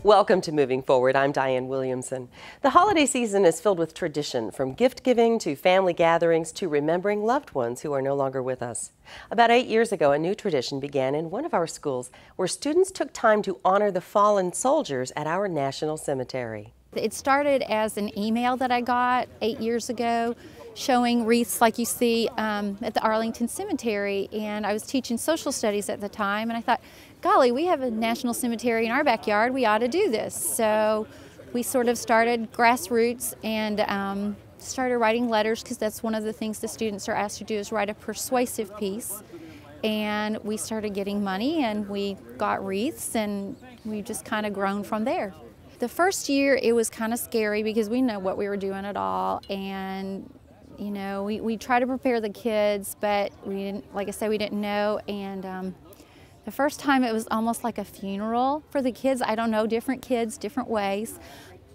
Welcome to Moving Forward. I'm Diane Williamson. The holiday season is filled with tradition, from gift giving to family gatherings to remembering loved ones who are no longer with us. About 8 years ago, a new tradition began in one of our schools where students took time to honor the fallen soldiers at our national cemetery. It started as an email that I got 8 years ago showing wreaths like you see at the Arlington Cemetery, and I was teaching social studies at the time, and I thought, golly, we have a national cemetery in our backyard, we ought to do this. So we sort of started grassroots and started writing letters, because that's one of the things the students are asked to do, is write a persuasive piece. And we started getting money and we got wreaths, and we just kind of grown from there. The first year it was kind of scary because we didn't know what we were doing at all, and you know, we tried to prepare the kids, but we didn't, like I said, we didn't know. And the first time it was almost like a funeral for the kids. I don't know, different kids, different ways,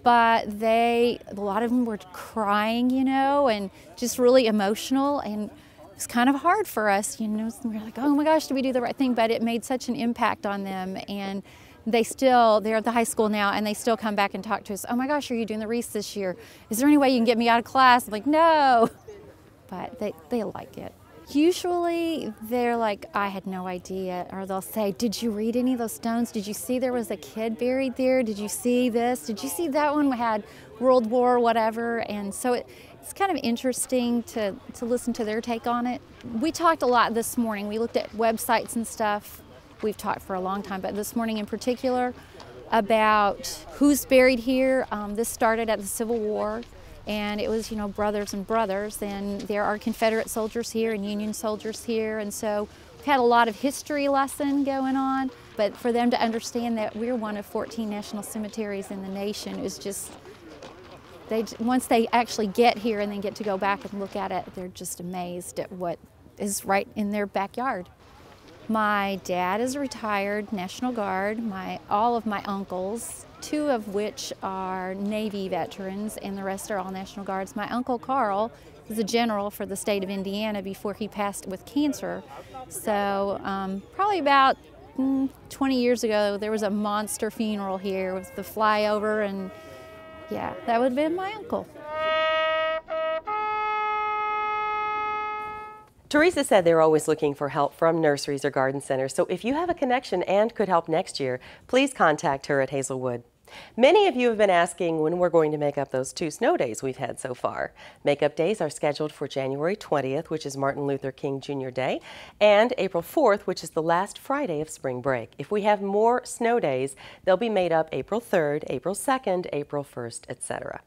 but a lot of them were crying, you know, and just really emotional, and it was kind of hard for us, you know. We were like, oh my gosh, did we do the right thing? But it made such an impact on them, and they're at the high school now, and they still come back and talk to us. Oh my gosh, are you doing the wreaths this year? Is there any way you can get me out of class? I'm like, no. But they like it. Usually they're like, I had no idea. Or they'll say, did you read any of those stones? Did you see there was a kid buried there? Did you see this? Did you see that one had World War whatever? And so it's kind of interesting to listen to their take on it. We talked a lot this morning. We looked at websites and stuff. We've talked for a long time, but this morning in particular about who's buried here. This started at the Civil War, and it was, you know, brothers and brothers, and there are Confederate soldiers here and Union soldiers here, and so we've had a lot of history lesson going on, but for them to understand that we're one of 14 national cemeteries in the nation is just, once they actually get here and then get to go back and look at it, they're just amazed at what is right in their backyard. My dad is a retired National Guard. All of my uncles, 2 of which are Navy veterans, and the rest are all National Guards. My Uncle Carl is a general for the state of Indiana before he passed with cancer. So probably about 20 years ago, there was a monster funeral here with the flyover, and yeah, that would have been my uncle. Teresa said they're always looking for help from nurseries or garden centers, so if you have a connection and could help next year, please contact her at Hazelwood. Many of you have been asking when we're going to make up those 2 snow days we've had so far. Makeup days are scheduled for January 20th, which is Martin Luther King Jr. Day, and April 4th, which is the last Friday of spring break. If we have more snow days, they'll be made up April 3rd, April 2nd, April 1st, etc.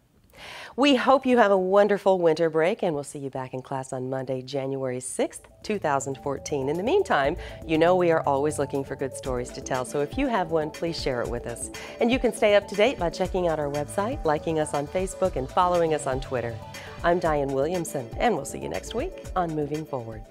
We hope you have a wonderful winter break, and we'll see you back in class on Monday, January 6th, 2014. In the meantime, you know we are always looking for good stories to tell, so if you have one, please share it with us. And you can stay up to date by checking out our website, liking us on Facebook, and following us on Twitter. I'm Diane Williamson, and we'll see you next week on Moving Forward.